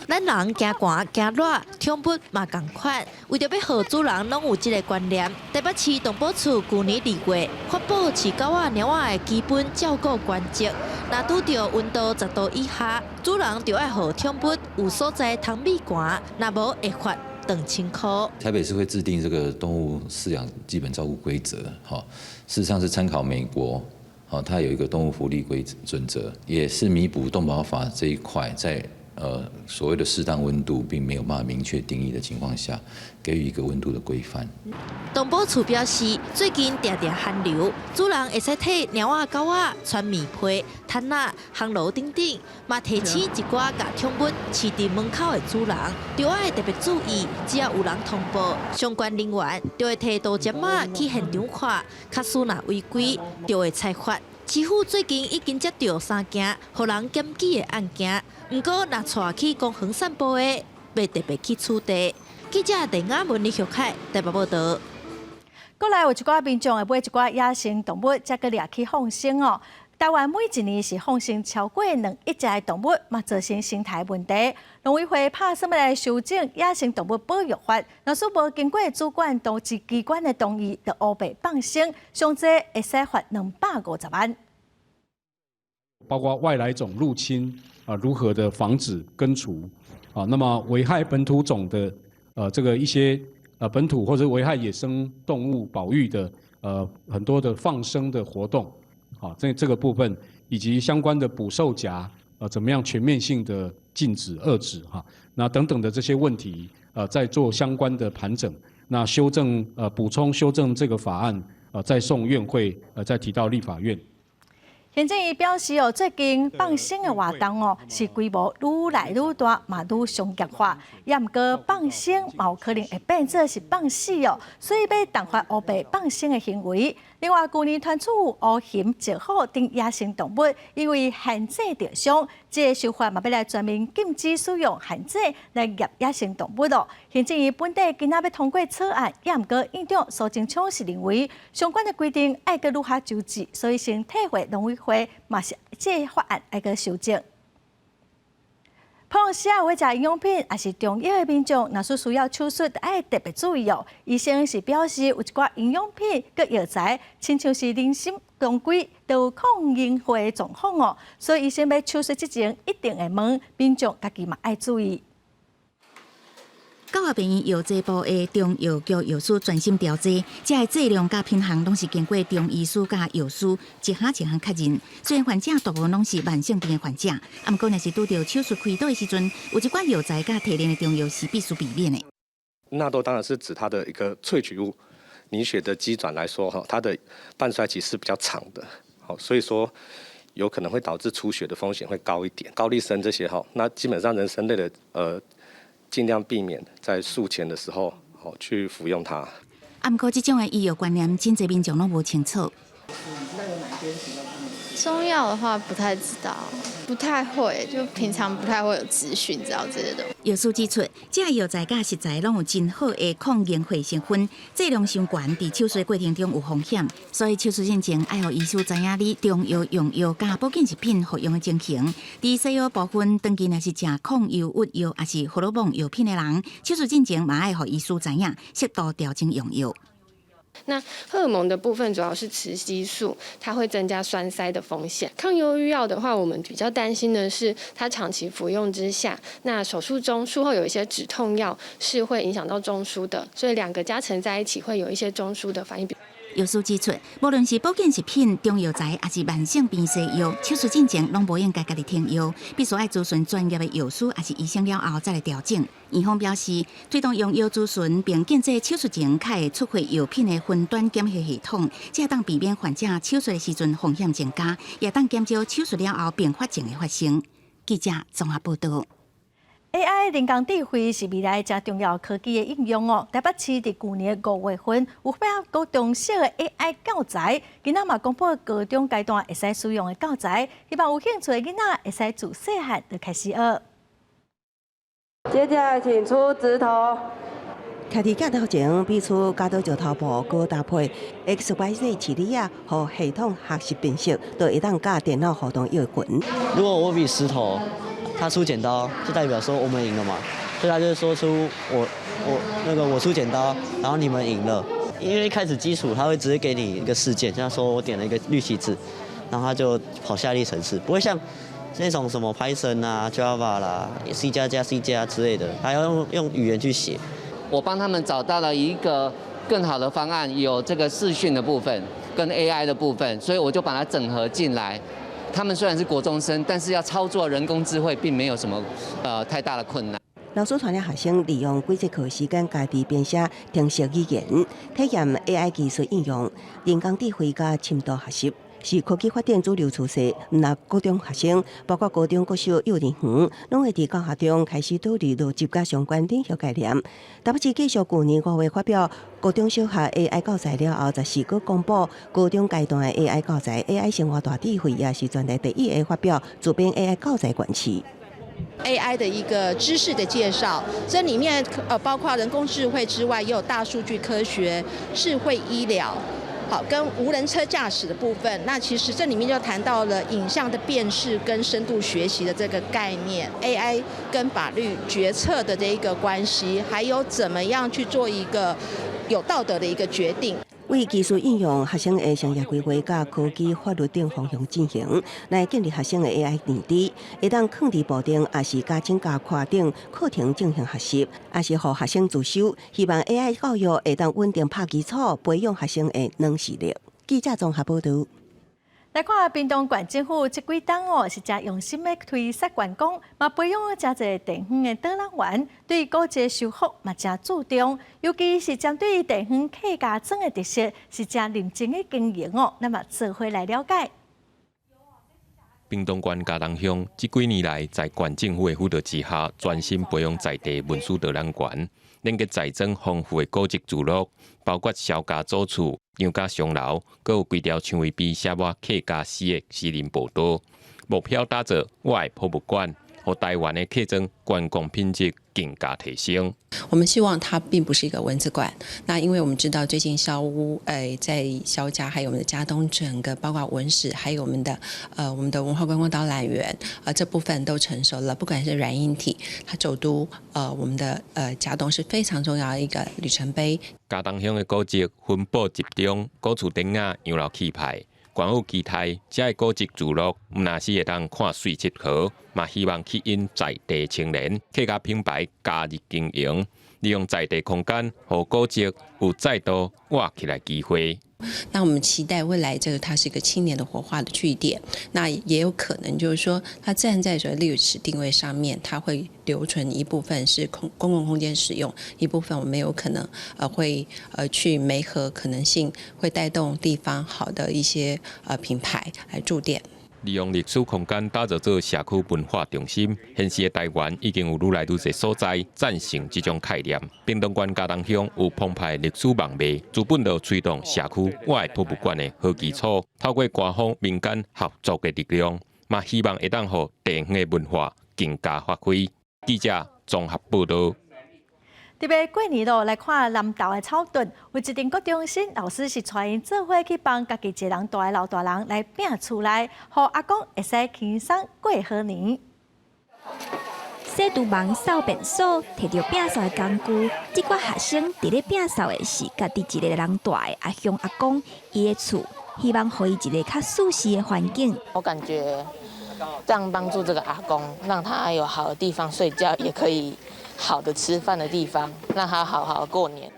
咱人惊寒惊热，宠物嘛同款。为着要让主人拢有这个观念，台北市动保处去年2月发布饲狗仔、猫仔的基本照顾原则。若拄到温度10度以下，主人就要让宠物有所在通避寒，若无会罚2000块。台北市会制定这个动物饲养基本照顾规则，事实上是参考美国，它有一个动物福利准则，也是弥补动保法这一块在所谓的适当温度并没有办法明确定义的情况下，给予一个温度的规范。动保处表示，最近常常寒流，主人会使替猫仔、狗仔穿棉被、毯仔、烘炉等等，嘛提醒一寡甲宠物饲伫门口的主人，就要特别注意，只要有人通报，相关人员就会替盗接仔去现场看，假使若违规，就会裁罚。市府最近已经接到3件互人检举的案件，不过若带去公园散步的，要特别去处理。记者陈雅文、李秀凯台北报道。过来有一寡民众会买一寡野生动物，再去掠去放生哦。台湾每一年是放生超过2亿只的动物，嘛造成生态问题。农委会拍什么来修正野生动物保育法？若是无经过主管统治机关的同意，就乌白放生，上济会使罚250万。包括外来种入侵如何的防止根除那么危害本土种的这个一些本土或者危害野生动物保育的很多的放生的活动这个部分以及相关的捕兽夹怎么样全面性的禁止遏制那等等的这些问题再做相关的盘整，那修正补充修正这个法案再送院会再提到立法院。行政院表示最近放生的活动是规模愈来愈大，嘛愈商业化。也毋过放生嘛有可能会变做是放死所以要淡化乌白放生的行为。另外，去年传出乌熊、石虎等野生动物因为限制着伤，这个修法嘛要来全面禁止使用限制来业野生动物行政院本地今仔要通过草案，也毋过院长苏贞昌是认为相关的规定爱搁愈下周至，所以先退回农委会嘛是这个法案爱搁修正。碰食或者营养品，也是中药的民众，若是需要手术，爱特别注意医生是表示，有一寡营养品、佮药材，亲像是人参、当归，都有抗凝血的状况所以医生要手术之前，一定会问民众家己嘛爱注意。狗仔病院药剂部的中药局药师专心调剂，这个剂量甲品项拢是经过中医师甲药师一项一项确认。虽然患者大部分拢是慢性病的患者，不过若是拄到手术开刀的时阵，有一寡药材甲提炼的中药是必须避免的。纳豆当然是指它的一个萃取物，凝血的机转来说，它的半衰期是比较长的，所以说有可能会导致出血的风险会高一点。高丽参这些那基本上人参类的尽量避免在术前的时候去服用它。不过，这种的医药观念，真侪民众拢无清楚。中药的话不太知道，不太会，就平常不太会有资讯知道这些东西。药师指出，这药材甲食材拢有真好的抗凝血成分，剂量伤悬，伫手术过程中有风险，所以手术之前爱让医师知影你中药用药甲保健食品服用的情形。伫西药部分，当期若是食抗忧郁药，也是荷尔蒙药品的人，手术之前嘛爱让医师知影，适度调整用药。那荷尔蒙的部分主要是雌激素，它会增加栓塞的风险。抗忧郁药的话，我们比较担心的是它长期服用之下，那手术中术后有一些止痛药是会影响到中枢的，所以2个加成在一起会有一些中枢的反应。药师指出，无论是保健食品、中药材，还是慢性病西药，手术进前拢无应该家己停药，必须爱咨询专业的药师还是医生了后再来调整。院方表示，推动用药咨询并建制手术前较会出货药品的分段检核系统，才当避免患者手术的时阵风险增加，也当减少手术了后并发症的发生。记者综合报道。AI 人工智慧是未来真重要科技的应用哦。台北市伫去年5月份有发高中小的 AI 教材，今仔嘛公布高中阶段会使使用的教材，希望有兴趣的囡仔会使自细汉就开始学。接下来请出指头。徛伫镜头前，比出加多石头布高搭配 XYZ 起理啊，和系统学习辨识，都会当甲电脑互动摇滚。如果我比石头，他出剪刀，就代表说我们赢了嘛，所以他就说出我出剪刀，然后你们赢了。因为一开始基础他会直接给你一个事件，像说我点了一个绿旗子，然后他就跑下列程式，不会像那种什么 Python 啊、Java 啦、C++、C+ 之类的，还要用语言去写。我帮他们找到了一个更好的方案，有这个视讯的部分跟 AI 的部分，所以我就把它整合进来。他们虽然是国中生，但是要操作人工智慧并没有什么太大的困难。老师传了学生利用几节课时间家己编写程式语言，体验 AI 技术应用，人工智慧加深度学习。是科技发展主流趋势，毋但高中学生，包括高中、国小、幼儿园，拢会伫教学中开始导入逻辑甲相关领域概念。台北市继续去年5月发表高中小学 AI 教材了后，14个公布高中阶段的 AI 教材 ，AI 生活大智慧也是全台第一个发表主编 AI 教材管期。AI 的一个知识的介绍，这里面包括人工智慧之外，也有大数据科学、智慧医疗。好，跟无人车驾驶的部分，那其实这里面就谈到了影像的辨识跟深度学习的这个概念 ，AI 跟法律决策的这一个关系，还有怎么样去做一个有道德的一个决定。为技术应用，学生的生涯规划甲科技法律等方向进行，来建立学生的 AI 认知，会当放伫部定，也是加增加跨等课程进行学习，也是互学生自修。希望 AI 教育会当稳定打基础，培养学生的软实力。记者综合报道。来看屏东县政府这几档哦，是真用心的推设员工，嘛培养了真侪地方的导览员，对古迹修复嘛真注重，尤其是针对地方客家庄的特色，是真认真的经营哦。那么做伙来了解。屏东县嘉东乡这几年来，在县政府的辅导之下，专心培养在地文史导览员，连结在庄丰富的古迹聚落，包括萧家祖厝、杨家上楼，阁有几条蔷薇边写满客家诗的诗人报道。目标打造我的博物馆，和台湾的客庄观光品质更加提升。我们希望它并不是一个文字馆。那因为我们知道最近萧屋，在萧家还有我们的嘉东整个包括文史，还有我们的文化观光导览员，这部分都成熟了。不管是软硬体，它首都我们的嘉东是非常重要的一个里程碑。嘉东乡的古迹分布集中，古厝顶啊洋楼气派。关有期待，这个古迹聚落，毋但是会当看水七河，嘛希望吸引在地青年、客家品牌加入经营，利用在地空间，和古迹有再度活起来机会。那我们期待未来它是一个青年的活化的据点，那也有可能就是说，它站在所谓历史定位上面，它会留存一部分是公共空间使用，一部分我们有可能会去媒合可能性，会带动地方好的一些品牌来驻点。利用历史空间打造做社区文化中心，现时的台湾已经有愈来愈多所在赞成这种概念。屏东县嘉东乡有澎湃历史网脉，资本就推动社区我的博物馆的好基础，透过官方民间合作的力量，嘛希望会当让地方的文化更加发挥。记者综合报道。特别过年咯，来看南投的草屯，有一阵国中心老师是带因做伙去帮家己一人大的老大人来拼厝内，让阿公会使轻松过好年。洗厨房、扫便所，摕着摒扫的工具。这群学生伫咧摒扫的是家己一个人大的阿兄阿公伊的厝，希望给伊一个较舒适的环境。我感觉这样帮助这个阿公，让他有好的地方睡觉，也可以好的吃饭的地方，让他好好过年。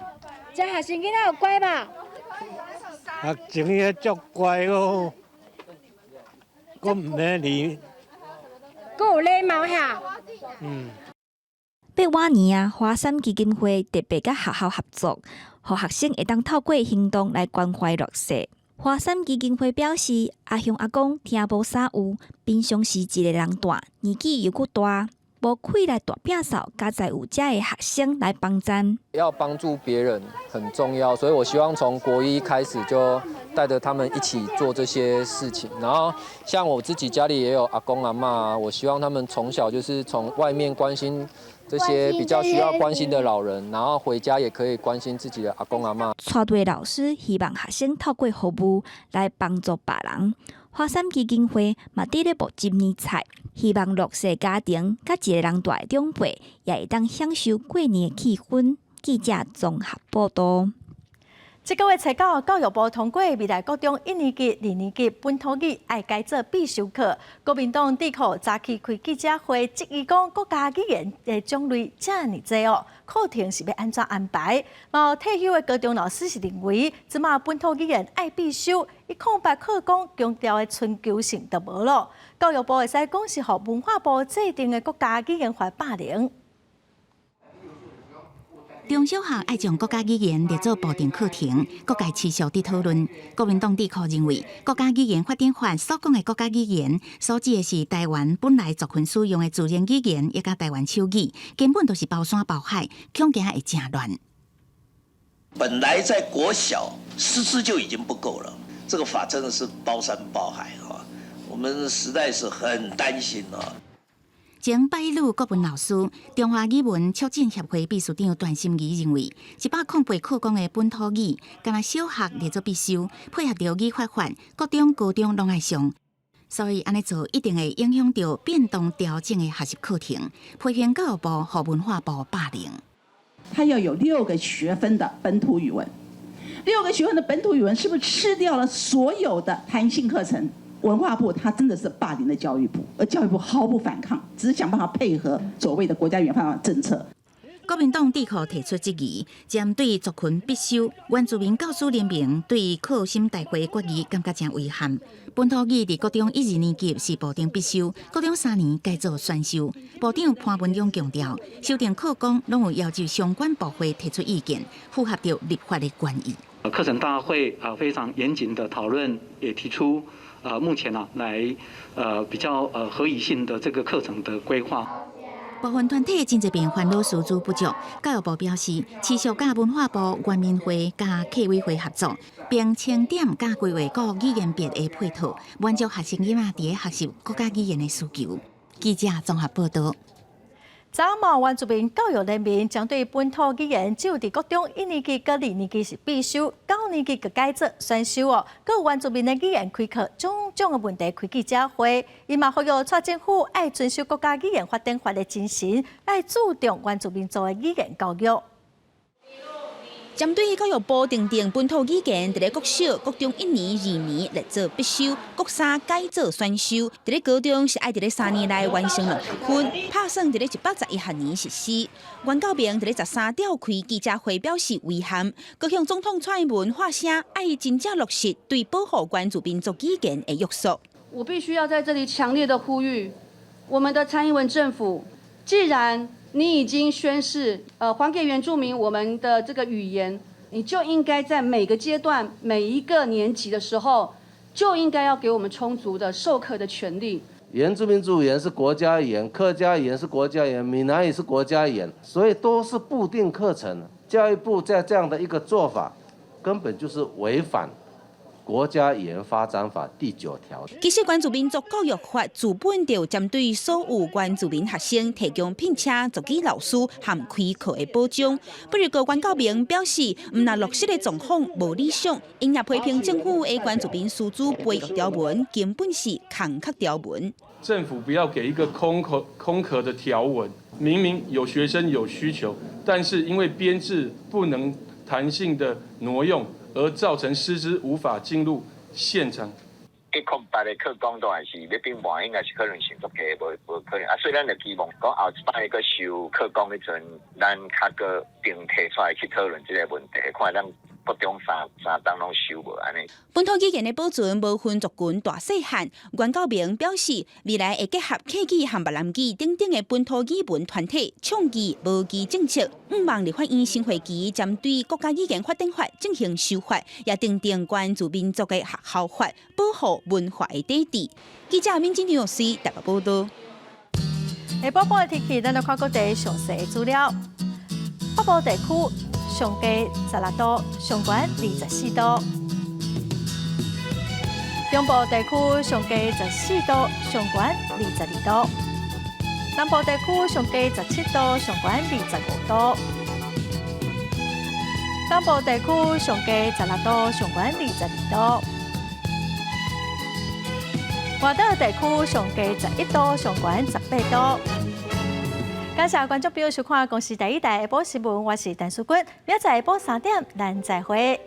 这学生囡仔有乖吧？学生也足乖哦，我唔免理，佮有礼貌遐。八瓦年啊，华山基金会特别甲学校合作，互学生会当透过行动来关怀弱势。华山基金会表示，阿兄阿公听无啥有，平常时一个人大，年纪又够大，无气来大摒扫，加在有遮的学生来帮站。要帮助别人很重要，所以我希望从国一开始就带着他们一起做这些事情。然后像我自己家里也有阿公阿嬷，我希望他们从小就是从外面关心这些比较需要关心的老人，然后回家也可以关心自己的阿公阿嬷。带队老师希望学生透过服务来帮助别人。华山基金会嘛伫咧募集年菜，希望弱势家庭甲一个人大的长辈也会当享受过年的气氛。记者综合报道。这个月初九，教育部通过未来高中1年级、2年级本土语爱改做必修课。国民党智库早起开记者会，质疑讲国家语言的种类这么多哦，课程是要安怎安排？有退休的高中老师是认为，即马本土语言爱必修，空白课纲强调的春秋性都无咯。教育部会使讲是互文化部制定的国家语言法霸凌。中小学爱将国家语言列作部定课程，各界持续伫讨论。国民党智库认为，国家语言发展法所讲的国家语言，所指的是台湾本来族群使用的自然语言，也甲台湾手语，根本都是包山包海，恐惊会真乱。本来在国小师资就已经不够了，这个法真的是包山包海啊！我们实在是很担心啊。前拜鲁国文老师、中华语文促进协会秘书长段心怡认为，108课纲的本土语，敢若小学列作必修，配合着语法法，各中高中拢爱上，所以安尼做一定会影响到变动调整的学习课程，批评教育部和文化部霸凌。它要有6个学分的本土语文，6个学分的本土语文是不是吃掉了所有的弹性课程？文化部它真的是霸凌的教育部，而教育部毫不反抗，只是想办法配合所谓的国家语言法政策。国民党智库提出质疑，针对族群必修，原住民教师联盟对考审大会决议感觉真遗憾。本土语伫高中1、2年级是部定必修，高中3年改做选修。部长潘文勇强调，修订课纲拢有要求相关部会提出意见，符合着立法的原意。课程大会非常严谨的讨论，也提出目前来比较合理性的这个课程的规划。部分团体真侪边烦恼师资不足，教育部表示，持续甲文化部、原民会、甲客委会合作，并清点甲规划各语言别的配套，满足学生囡仔伫学习国家语言的需求。记者综合报道。昨晚原住民教育人民将对本土语言只有伫国中1年级、2年级是必修，9年级个改做选修哦。各原住民的语言开课种种的问题开记者会，伊嘛呼吁蔡政府爱遵守国家语言发展法的精神，来注重原住民族的语言教育。针对教育部订定本土语言，伫咧国小、国中1年、2年列做必修，国3改做选修。伫咧高中是爱伫咧3年内完成2学分，拍算伫咧111学年实施。原教明伫咧13召开记者会表示遗憾，高向总统蔡英文发声，爱真正落实对保护原住民族语言的约束。我必须要在这里强烈的呼吁，我们的蔡英文政府，既然你已经宣示，还给原住民我们的这个语言，你就应该在每个阶段、每一个年级的时候，就应该要给我们充足的授课的权利。原住民族语言是国家语言，客家语言是国家语言，闽南语是国家语言，所以都是固定课程。教育部在这样的一个做法，根本就是违反国家语言发展法第9条。其实原住民族教育法自本就针对所有原住民学生提供聘请族语老师和开课的保障。不过，原教明表示，若落实的状况无理想，因也批评政府的原住民师资培育条文根本是空壳条文。政府不要给一个空壳的条文，明明有学生有需求，但是因为编制不能弹性的挪用，而造成师资无法进入现场。空白的课纲都还是要变换，应该是可能性足低，无可能。所以咱就希望讲后一摆个修课纲的阵，咱较个并提出来去讨论这个问题，看咱国中三档拢收无安尼。本土语言的保存无分族群大细汉，袁教明表示，未来会结合客语和闽南语等等的本土语文团体倡议无语政策，望立法院新会期针对国家语言发展法进行修法，也订定关注民族的学校法，保护文化的底底。记者民警刘思台北报道。下晡半的天气，咱来看各地详细的资料。北部地区上低16度，上悬24度；中部地区上低14度，上悬22度；南部地区上低17度，上悬25度；东部地区上低16度，上悬22度；外岛地区上低11度，上悬18度。感谢观众朋友收看《公视第一台下晡新闻》，我是陈淑君，明仔载下晡3点，咱再会。